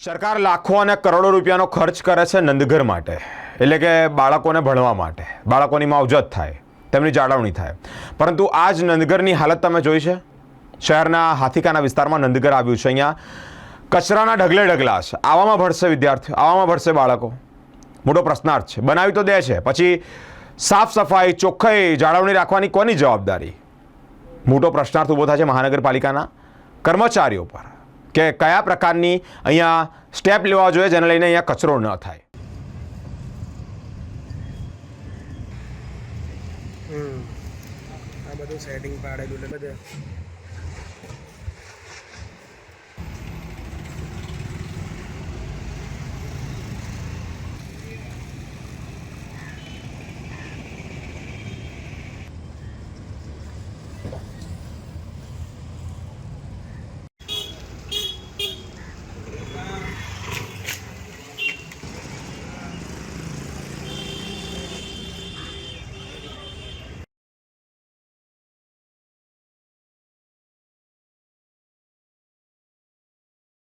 સરકાર લાખો અને કરોડો રૂપિયાનો ખર્ચ કરે છે નંદઘર માટે, એટલે કે બાળકોને ભણવા માટે, બાળકોની માવજત થાય, તેમની જાળવણી થાય. પરંતુ આ જ નંદઘરની હાલત તમે જોઈ છે. શહેરના હાથીકાના વિસ્તારમાં નંદઘર આવ્યું છે. અહીંયા કચરાના ઢગલે ઢગલા છે. આવામાં ભણશે વિદ્યાર્થીઓ, આવામાં ભણશે બાળકો? મોટો પ્રશ્નાર્થ છે. બનાવી તો દે છે, પછી સાફ સફાઈ, ચોખ્ખાઈ, જાળવણી રાખવાની કોની જવાબદારી? મોટો પ્રશ્નાર્થ ઊભો થાય છે મહાનગરપાલિકાના કર્મચારીઓ પર કે કયા પ્રકારની અહીંયા સ્ટેપ લેવા જોઈએ જેને લઈને અહીંયા કચરો ન થાય. આ બધું સેટિંગ પાડેલું એટલે બધે